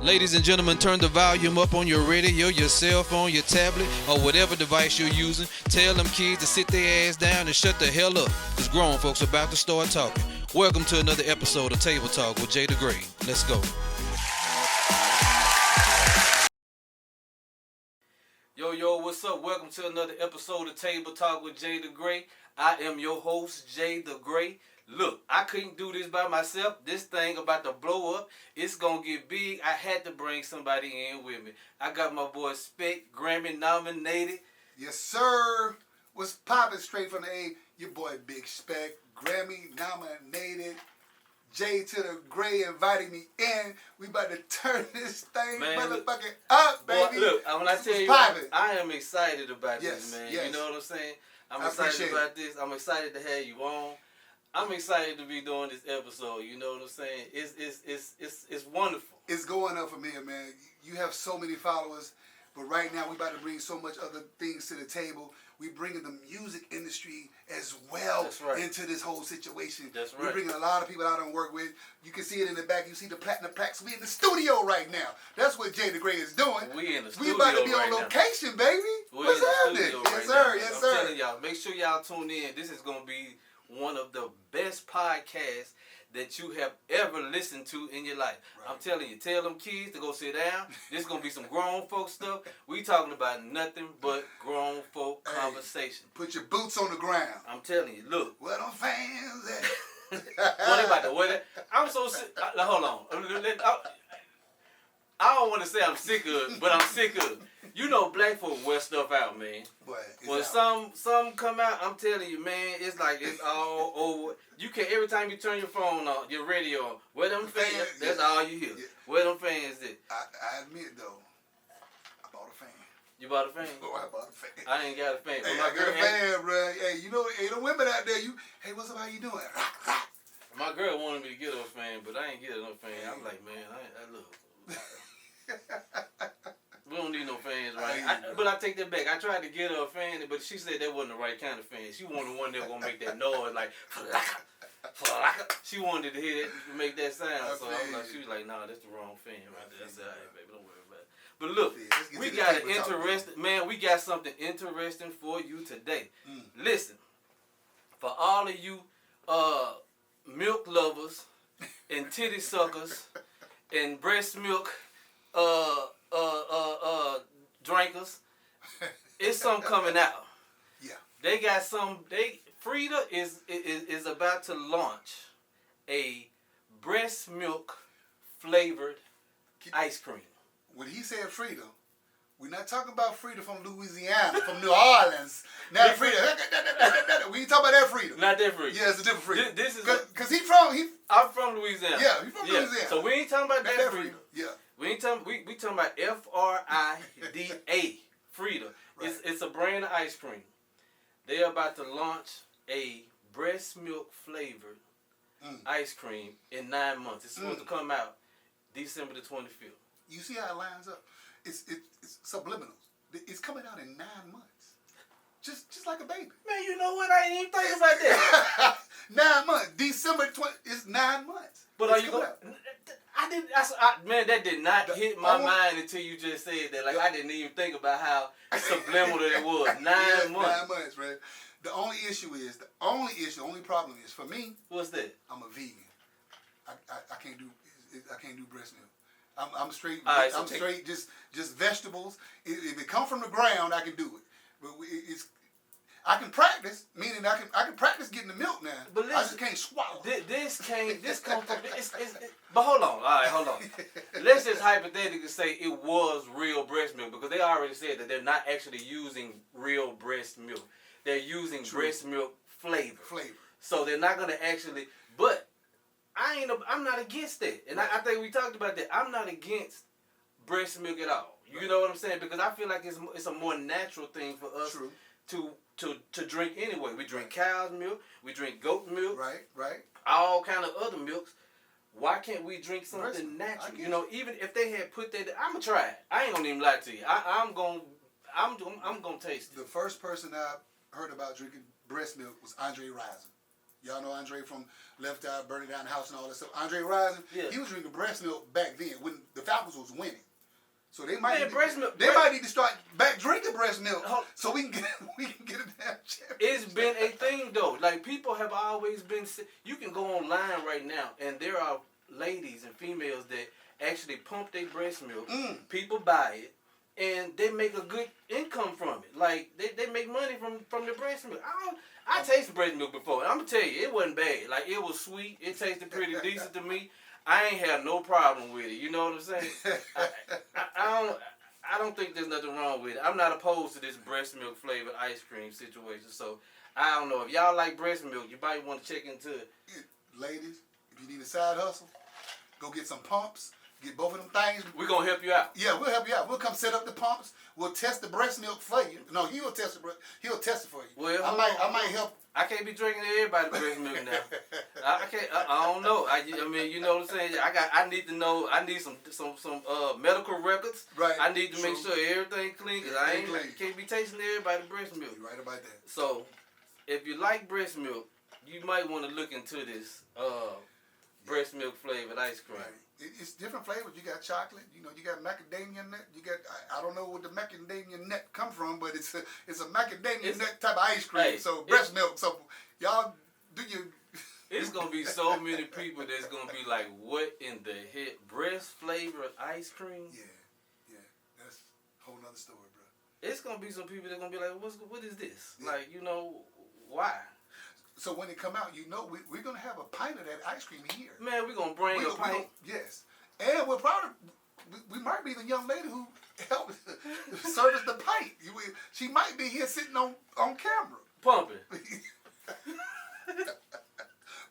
Ladies and gentlemen, turn the volume up on your radio, your cell phone, your tablet, or whatever device you're using. Tell them kids to sit their ass down and shut the hell up, because grown folks are about to start talking. Welcome to another episode of Table Talk with JThaGray. Let's go. Yo, what's up? Welcome to another episode of Table Talk with JThaGray. I am your host, JThaGray. Look, I couldn't do this by myself. This thing about to blow up. It's going to get big. I had to bring somebody in with me. I got my boy Spec, Grammy nominated. Yes, sir. What's poppin' straight from the A? Your boy Big Spec, Grammy nominated. JThaGray invited me in. We about to turn this thing motherfucking up, baby. Boy, look, when I tell you, I am excited about this, man. Yes. You know what I'm saying? I'm excited about this. I'm excited to have you on. I'm excited to be doing this episode. You know what I'm saying? It's wonderful. It's going up for me, man. You have so many followers, but right now we about to bring so much other things to the table. We bringing the music industry as well into this whole situation. That's right. We're bringing a lot of people I don't work with. You can see it in the back. You see the platinum plaques. We in the studio right now. That's what JThaGray is doing. We in the studio. We about to be on location, baby. What's happening? Yes, sir. Yes, sir. I'm telling y'all, make sure y'all tune in. This is gonna be one of the best podcasts that you have ever listened to in your life. Right. I'm telling you, tell them kids to go sit down. This is going to be some grown folk stuff. We talking about nothing but grown folk conversation. Put your boots on the ground. I'm telling you, look. Where them fans at? What about the weather? I'm so sick. Hold on. I don't want to say I'm sick of it, but I'm sick of it. You know black folk wear stuff out, man. When some come out, I'm telling you, man, it's like it's all over. You can every time you turn your phone on, your radio on, where them fans, that's all you hear. Yeah. Where them fans at? I admit though, I bought a fan. You bought a fan? Oh, I bought a fan. I ain't got a fan. Hey, I got a fan, bro. Hey, you know, hey, the women out there, hey, what's up? How you doing? My girl wanted me to get her a fan, but I ain't get her no fan. I'm like, man, I look. We don't need no fans, right? But I take that back. I tried to get her a fan, but she said that wasn't the right kind of fan. She wanted one that was going to make that noise, like, she wanted to hear it, make that sound. So I'm like, she was like, nah, that's the wrong fan right there. I said, all right, baby, don't worry about it. But look, we got an interesting, man, we got something interesting for you today. Listen, for all of you milk lovers and titty suckers and breast milk drinkers, it's something coming out. Yeah. They got some. Frida is about to launch a breast milk flavored ice cream. When he said Frida, we're not talking about Frida from Louisiana, from New Orleans. Not Frida. We ain't talking about that Frida. Not that Frida. Yeah, it's a different Frida. This is because I'm from Louisiana. Yeah, he's from Louisiana. So we ain't talking about that Frida. Yeah. We ain't talking. We talking about Frida. Frida. Right. It's a brand of ice cream. They're about to launch a breast milk flavored ice cream in 9 months. It's supposed to come out December the 25th. You see how it lines up? It's subliminals. It's coming out in 9 months. Just like a baby. Man, you know what? I ain't even thinking about that. 9 months. December 20th is 9 months. But are you going? Man, that did not hit my mind until you just said that. Like I didn't even think about how subliminal it was. 9 months. 9 months, right? The only problem is for me. What's that? I'm a vegan. I can't do breast milk. I'm straight. Right, I'm straight. Just vegetables. If it come from the ground, I can do it. But I can practice, meaning I can practice getting the milk now. But listen, I just can't swallow. This comes from. But hold on. All right, hold on. Let's just hypothetically say it was real breast milk because they already said that they're not actually using real breast milk. They're using breast milk flavor. So they're not gonna actually. But I'm not against that, and I think we talked about that. I'm not against breast milk at all. You know what I'm saying? Because I feel like it's a more natural thing for us to drink anyway. We drink cow's milk, we drink goat milk, right, all kind of other milks. Why can't we drink something natural? You know, even if they had put that, I'm gonna try it. I ain't gonna even lie to you. I'm gonna taste it. The first person I heard about drinking breast milk was Andre Rison. Y'all know Andre from Left Eye, Burning Down the House and all that stuff. Andre Rison, he was drinking breast milk back then when the Falcons was winning. So they might Man, need to start back drinking breast milk so we can get a damn championship. It's been a thing though. Like people have always been. You can go online right now, and there are ladies and females that actually pump their breast milk. People buy it, and they make a good income from it. Like they make money from the breast milk. I tasted breast milk before, and I'm gonna tell you, it wasn't bad. Like it was sweet. It tasted pretty decent to me. I ain't have no problem with it. You know what I'm saying? I don't think there's nothing wrong with it. I'm not opposed to this breast milk flavored ice cream situation. So I don't know if y'all like breast milk, you might want to check into it. Ladies, if you need a side hustle, go get some pumps. Get both of them things. We're gonna help you out. Yeah, we'll help you out. We'll come set up the pumps. We'll test the breast milk for you. No, he'll test it. He'll test it for you. Well, I might help. I can't be drinking everybody's breast milk now. I can't. I don't know. I mean, you know what I'm saying. I need to know. I need some medical records. Right. I need to make sure everything clean because I can't be tasting everybody's breast milk. You're right about that. So, if you like breast milk, you might want to look into this breast milk flavored ice cream. Right. It's different flavors. You got chocolate. You know, you got macadamia nut. You got I don't know where the macadamia nut come from, but it's a macadamia nut type of ice cream. Hey, so breast milk. So y'all do your. It's gonna be so many people that's gonna be like, "What in the heck? Breast flavored ice cream?" Yeah, that's a whole nother story, bro. It's gonna be some people that gonna be like, "What is this?" Yeah. Like, you know, why? So when it come out, you know, we're gonna have a pint of that ice cream here. Man, we're gonna bring a pint. Yes, and we'll probably we might be the young lady who helped service the pint. She might be here sitting on camera. Pumping.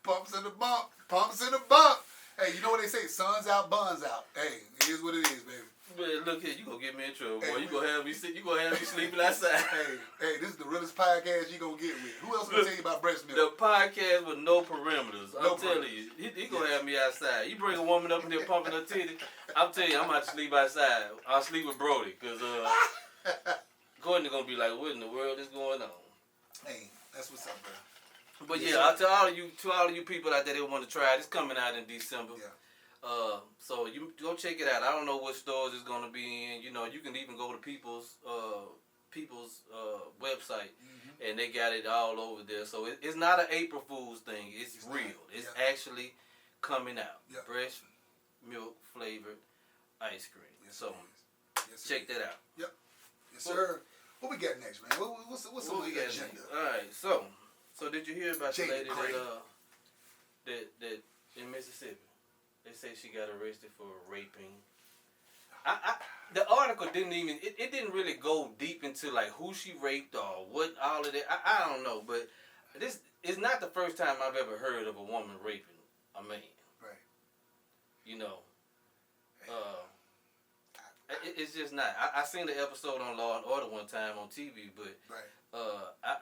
Pumps in the bump. Pumps in the bump. Hey, you know what they say? Sun's out, buns out. Hey, it is what it is, baby. Man, look here, you gonna get me in trouble, boy. You gonna have me sleeping outside. Hey, this is the realest podcast you gonna get with. Who else gonna tell you about breast milk? The podcast with no perimeters. I'm telling you, he gonna have me outside. You bring a woman up in there pumping her titty, I'm telling you, I'm about to sleep outside. I'll sleep with Brody, cause Courtney gonna be like, what in the world is going on? Hey, that's what's up, bro. But yeah, I'll tell all of you people out there that want to try it. It's coming out in December. Yeah. So you go check it out. I don't know what stores it's gonna be in. You know, you can even go to people's website, and they got it all over there. So it's not an April Fool's thing. It's real. It's actually coming out. Yeah. Breast milk flavored ice cream. Yes, So yes, check that out. Yep. Yes, sir. What we got next, man? What's on the agenda? Next? All right. So did you hear about the lady that in Mississippi? They say she got arrested for raping. The article didn't even, it didn't really go deep into like who she raped or what all of that. I don't know, but this is not the first time I've ever heard of a woman raping a man. Right. You know, it's just not. I seen the episode on Law and Order one time on TV, but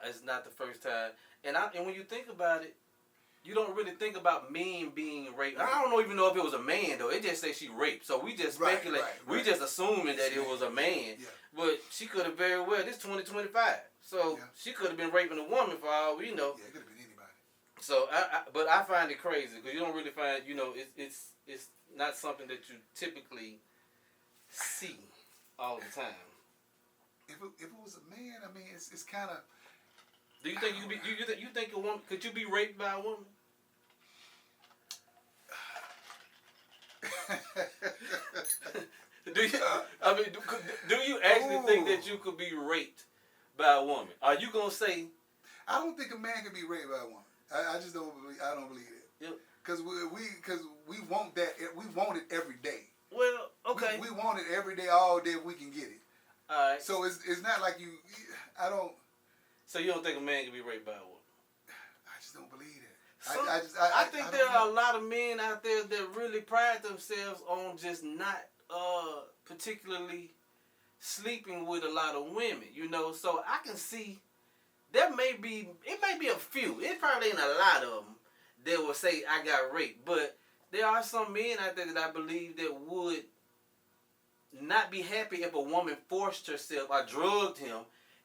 it's not the first time. And when you think about it, you don't really think about men being raped. I don't even know if it was a man though. It just says she raped, so we just speculate. We just assuming that it was a man. Yeah. But she could have very well. This 2025, so she could have been raping a woman for all we know. Yeah, it could have been anybody. So but I find it crazy because you don't really find. You know, it's not something that you typically see all the time. If it was a man, I mean, it's kind of. Do you think you could be? You think a woman could you be raped by a woman? Do you actually think that you could be raped by a woman? Are you gonna say? I don't think a man can be raped by a woman. I just don't believe. I don't believe it. Yep. Because we want that. We want it every day. Well, okay. We want it every day, all day if we can get it. All right. So it's not like you. I don't. So you don't think a man can be raped by a woman? I just don't believe it. I think there are a lot of men out there that really pride themselves on just not particularly sleeping with a lot of women, you know. So I can see it may be a few. It probably ain't a lot of them that will say I got raped, but there are some men out there that I believe that would not be happy if a woman forced herself or drugged him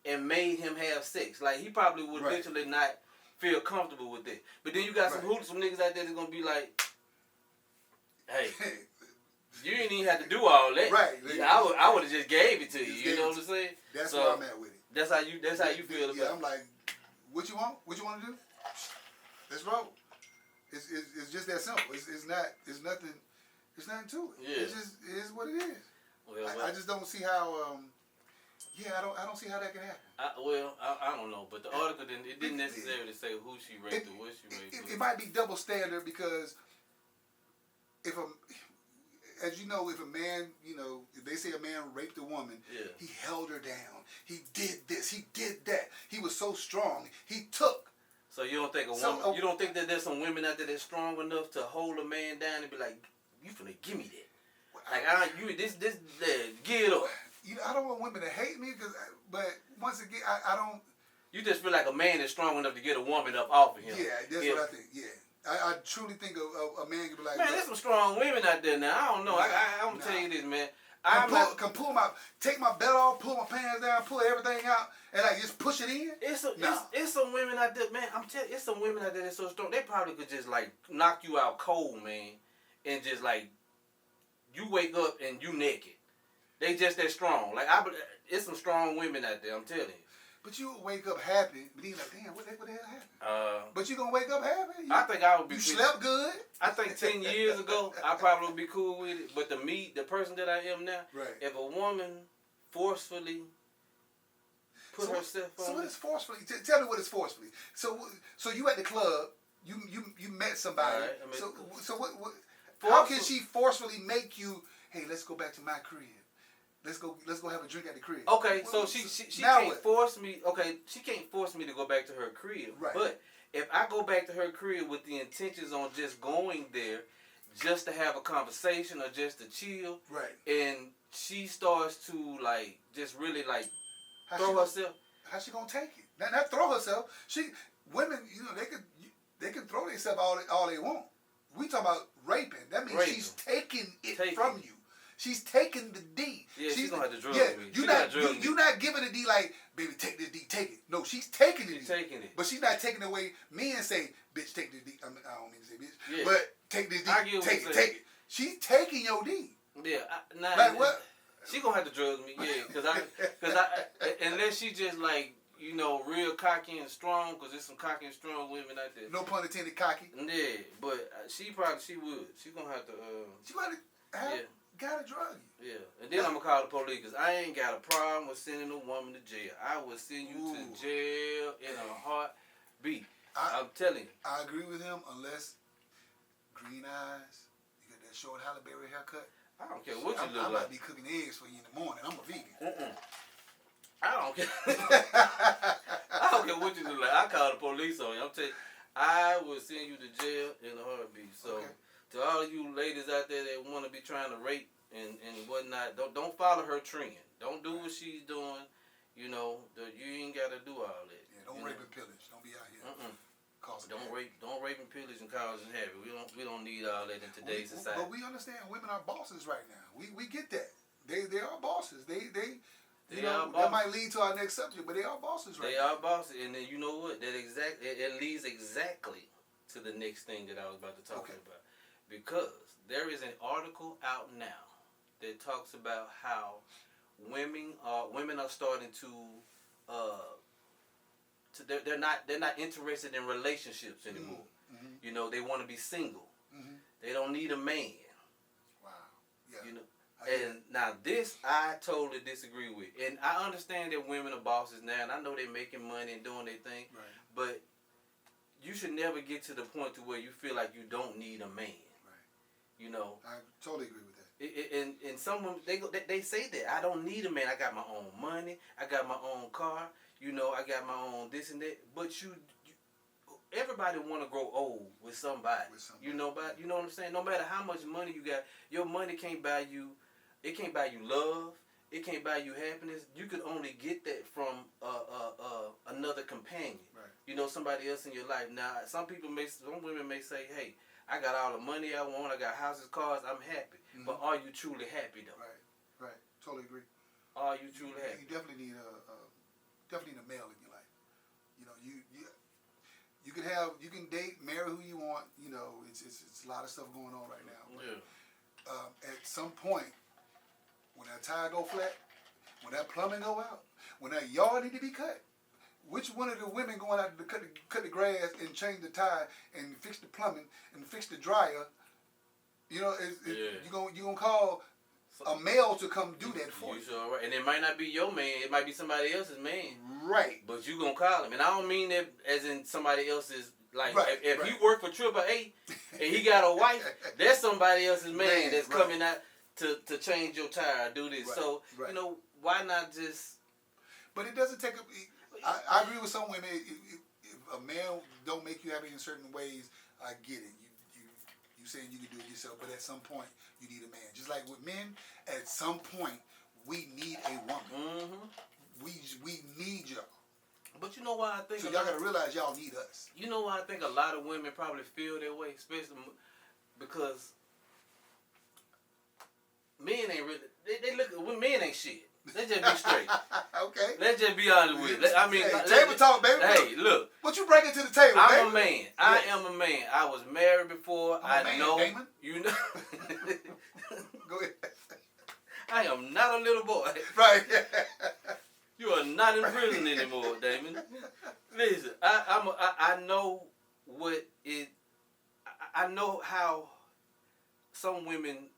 and made him have sex. Like he probably would literally not feel comfortable with that. But then you got some niggas out there that's gonna be like, hey, You didn't even have to do all that. Right. Yeah, I would have just gave it to you. You know what I'm saying? That's so, where I'm at with it. That's how you feel about it. Yeah, I'm like, what you want? What you want to do? Let's roll. It's just that simple. It's nothing to it. Yeah. It is what it is. Well, I just don't see how. I don't see how that can happen. I don't know, but the article didn't necessarily say who she raped or what she raped. It might be double standard because as you know, if a man, if they say a man raped a woman, he held her down. He did this. He did that. He was so strong. He took. So you don't think you don't think that there's some women out there that's strong enough to hold a man down and be like, you finna give me that? Like give it up. I don't want women to hate me but once again, I don't. You just feel like a man is strong enough to get a woman up off of him. Yeah, that's what I think. Yeah. I truly think a man can be like, man, there's some strong women out there now. I don't know. I'm gonna tell you this, man. Take my belt off, pull my pants down, pull everything out, and like just push it in. It's some women out there, man. I'm telling you, it's some women out there that's so strong. They probably could just like knock you out cold, man, and just like you wake up and you naked. They just that strong. Like it's some strong women out there. I'm telling you. But you wake up happy, but you like, damn, what the hell happened? But you gonna wake up happy? I think I would be. You slept good? I think 10 years ago, I probably would be cool with it. But the person that I am now, right. If a woman forcefully put herself on. So what is forcefully? Tell me what is forcefully. So you at the club, you met somebody. Right, so what? How can she forcefully make you? Hey, let's go back to my crib. Let's go have a drink at the crib. Okay, so she can't force me. Okay, she can't force me to go back to her crib. Right. But if I go back to her crib with the intentions on just going there, just to have a conversation or just to chill, right? And she starts to like just really like throw herself. How's she gonna take it? Not throw herself. Women, they can throw themselves all they want. We talking about raping. That means she's taking it from you. She's taking the D. Yeah, she's gonna have to drug me. You're not giving the D like, baby, take this D, take it. No, she's taking the D. She's taking it. But she's not taking it away. Men say, bitch, take this D. I don't mean to say bitch. Yeah. But take this D. Take it. She's taking your D. Yeah. Like what? She gonna have to drug me. Yeah, because I unless she just like real cocky and strong, because there's some cocky and strong women out there. No pun intended, cocky. Yeah, but she would. She gonna have to. She gotta drug you. Yeah, and then I'm gonna call the police because I ain't got a problem with sending a woman to jail. I would send you to jail in a heartbeat. I'm telling you. I agree with him unless green eyes, you got that short Halle Berry haircut. I don't care what you look like. I might be cooking eggs for you in the morning. I'm a vegan. I don't care. I don't care what you look like. I call the police on you. I'm telling you, I would send you to jail in a heartbeat. So. Okay. To all of you ladies out there that want to be trying to rape and whatnot, don't follow her trend. Don't do what she's doing. You ain't got to do all that. Yeah, don't rape and pillage. Don't be out here. Don't rape and pillage and causing havoc. We don't need all that in today's society. But we understand women are bosses right now. We get that. They are bosses. They that might lead to our next subject, but they are bosses right now. They are bosses, and then you know what? It leads exactly to the next thing that I was about to talk about. Because there is an article out now that talks about how women are starting to they're not interested in relationships anymore. Mm-hmm. They want to be single. Mm-hmm. They don't need a man. Wow. Yeah. And now this I totally disagree with. And I understand that women are bosses now, and I know they're making money and doing their thing. Right. But you should never get to the point to where you feel like you don't need a man. I totally agree with that. And some women, they say that I don't need a man. I got my own money. I got my own car. I got my own this and that. But everybody want to grow old with somebody. You know what I'm saying? No matter how much money you got, your money can't buy you. It can't buy you love. It can't buy you happiness. You could only get that from another companion. Right. Somebody else in your life. Now, some women may say, hey, I got all the money I want. I got houses, cars. I'm happy. Mm-hmm. But are you truly happy though? Right. Totally agree. Are you truly happy? You definitely need a male in your life. You can date, marry who you want. It's a lot of stuff going on right now. Yeah. at some point, when that tire go flat, when that plumbing go out, when that yard need to be cut, which one of the women going out to cut the grass and change the tire and fix the plumbing and fix the dryer, you know, you gonna call a male to come do that for you. Sure right. And it might not be your man, it might be somebody else's man. Right. But you gonna call him. And I don't mean that as in somebody else's, like, right, if right. he work for AAA and he got a wife, that's somebody else's man that's right. coming out to change your tire, do this. Right, so, right. you know, why not just... But it doesn't take I agree with some women. If a man don't make you happy in certain ways, I get it. You saying you can do it yourself, but at some point you need a man. Just like with men, at some point we need a woman. Mm-hmm. We need y'all. But you know why I think... So y'all gotta realize y'all need us. You know why I think a lot of women probably feel that way, especially because men ain't really... They look... Men ain't shit. Let's just be straight. Okay. Let's just be honest with it. I mean, hey, table talk, baby. Hey, look. What you bringing to the table, I'm baby? a man. I am a man. I was married before. I'm a man, know. Damon. You know. Go ahead. I am not a little boy. Right. You are not in prison anymore, Damon. Listen, I know what it. I know how some women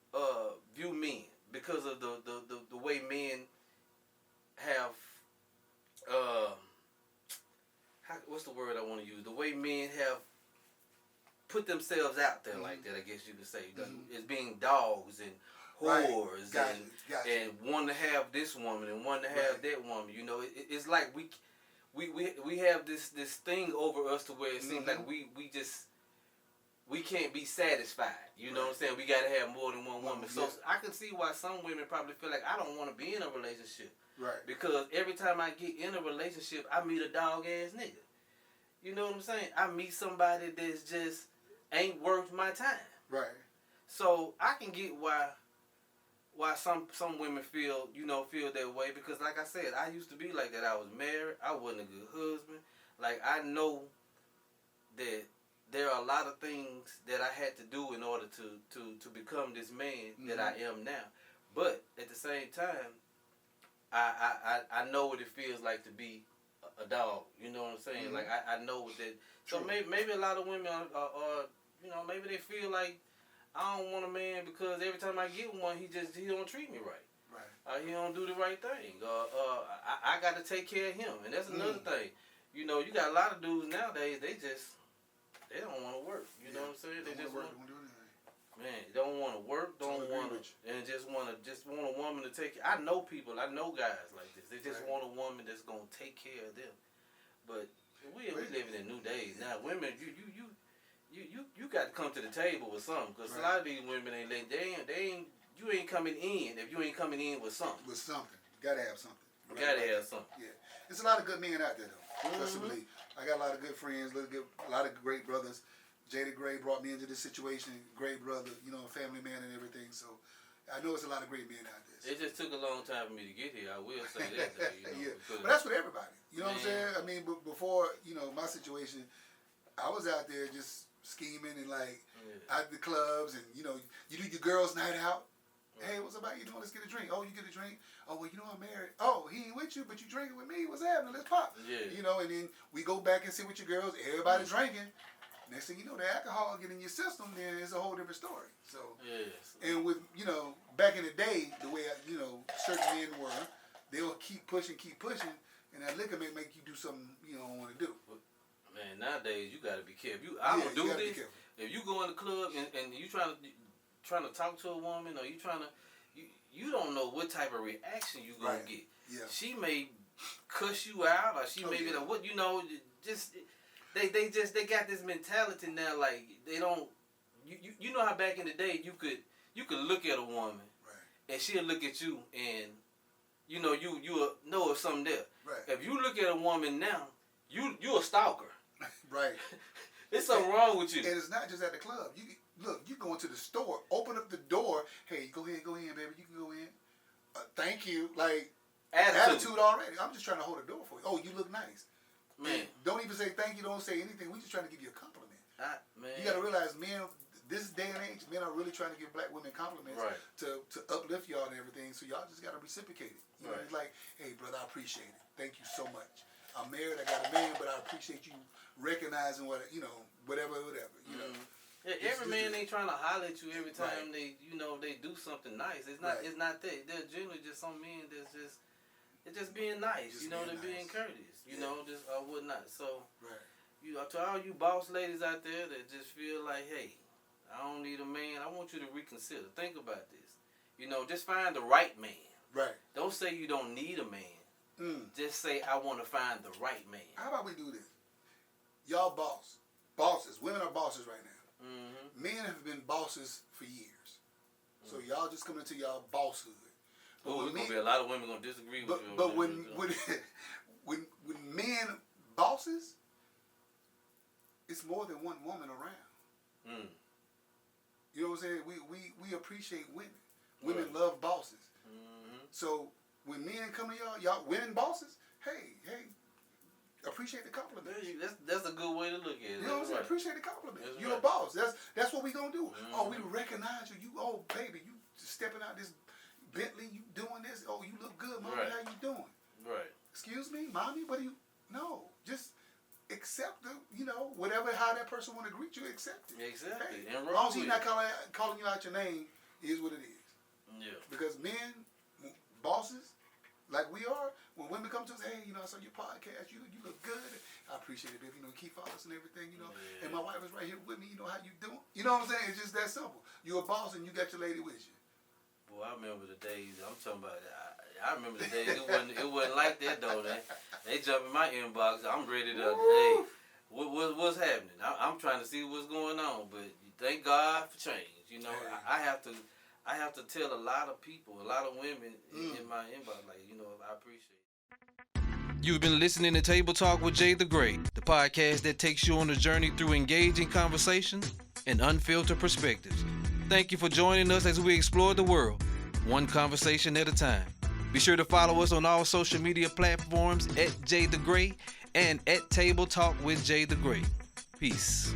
view men because of the way men have what's the word I want to use? The way men have put themselves out there like that, I guess you could say, as being dogs and whores and wanting to have this woman and wanting to have that woman. You know, it's like we have this thing over us to where it seems like we can't be satisfied. You know what I'm saying? We got to have more than one woman. So I can see why some women probably feel like I don't want to be in a relationship. Right. Because every time I get in a relationship, I meet a dog ass nigga. You know what I'm saying? I meet somebody that's just ain't worth my time. Right. So I can get why some women feel that way, because like I said, I used to be like that. I was married. I wasn't a good husband. Like, I know that there are a lot of things that I had to do in order to become this man that I am now. But at the same time, I know what it feels like to be a dog. You know what I'm saying? Like, I know what that. So maybe a lot of women are maybe they feel like I don't want a man because every time I get one, he don't treat me right. Right. He don't do the right thing. I got to take care of him, and that's another thing. You know, you got a lot of dudes nowadays. They don't want to work. You know what I'm saying? They just want to do anything. Man, don't want to work. And just want a woman to take. I know people. I know guys like this. They just want a woman that's gonna take care of them. But we living in new days now. Women, you got to come to the table with something, because a lot of these women you ain't coming in if you ain't coming in with something. With something, gotta have something. Gotta have something. Yeah, there's a lot of good men out there though. Especially, I got a lot of good friends, a lot of great brothers. JThaGray brought me into this situation. Great brother, family man and everything. So I know it's a lot of great men out there. So. It just took a long time for me to get here. I will say that. Yeah, but that's with everybody. You know what I'm saying? I mean, before my situation, I was out there just scheming and out the clubs, and you do your girls' night out. Hey, what's up? You doing? Let's get a drink. Oh, you get a drink? Oh, well, I'm married. Oh, he ain't with you, but you drinking with me. What's happening? Let's pop. Yeah. And then we go back and sit with your girls. Everybody drinking. Next thing you know, the alcohol get in your system, then it's a whole different story. So, and with, back in the day, the way, certain men were, they'll keep pushing, and that liquor may make you do something you don't want to do. Man, nowadays, you got to be careful. I'm going to do this. If you go in the club and you trying to talk to a woman, or you don't know what type of reaction you going to get. Yeah. She may cuss you out, or she may be like, just... They got this mentality now, like they don't. You know how back in the day you could look at a woman, and she'll look at you, and you know if something there. Right. If you look at a woman now, you a stalker. Right. There's something wrong with you. And it's not just at the club. You go into the store, open up the door. Hey, go in, baby. You can go in. Thank you. Like attitude already. I'm just trying to hold the door for you. Oh, you look nice. Man, don't even say thank you. Don't say anything. We just trying to give you a compliment. Man, you got to realize, men, this day and age, men are really trying to give black women compliments to uplift y'all and everything. So y'all just gotta reciprocate it. You know, it's like, hey, brother, I appreciate it. Thank you so much. I'm married, I got a man, but I appreciate you recognizing what whatever. You know. Yeah, every man ain't trying to holler at you every time they do something nice. It's not that. They're generally just some men that's just being nice. They're being courteous. You know, just whatnot. So to all you boss ladies out there that just feel like, hey, I don't need a man. I want you to reconsider. Think about this. Just find the right man. Right. Don't say you don't need a man. Just say I want to find the right man. How about we do this? Y'all bosses. Women are bosses right now. Men have been bosses for years. So y'all just coming into y'all bosshood. Oh, there's gonna be a lot of women gonna disagree with you. But when men bosses, it's more than one woman around. You know what I'm saying? We appreciate women. Women love bosses. So when men come to y'all women bosses, hey, appreciate the compliment. That's a good way to look at it. You know what I'm saying? Appreciate the compliment. You're a boss. That's what we gonna do. Oh, we recognize you. Oh, baby, you stepping out this Bentley. You doing this. Oh, you look good, mommy. How you doing? Right. Excuse me, mommy. What do you? No, just accept the. How that person want to greet you, accept it. Exactly. Hey, as long as he's not calling you out your name, is what it is. Yeah. Because men, bosses, like we are, when women come to us, hey, I saw your podcast, you look good. I appreciate it, baby. Keep following us and everything, And my wife is right here with me, how you doing? You know what I'm saying? It's just that simple. You're a boss and you got your lady with you. Boy, I remember the days, I'm talking about, I remember the days, it wasn't like that though. They jump in my inbox, I'm ready to, hey, what's happening? I'm trying to see what's going on, but thank God for change. I have to tell a lot of people, a lot of women in my inbox, like, I appreciate it. You've been listening to Table Talk with JThaGray, the podcast that takes you on a journey through engaging conversations and unfiltered perspectives. Thank you for joining us as we explore the world, one conversation at a time. Be sure to follow us on all social media platforms at JThaGray and at Table Talk with JThaGray. Peace.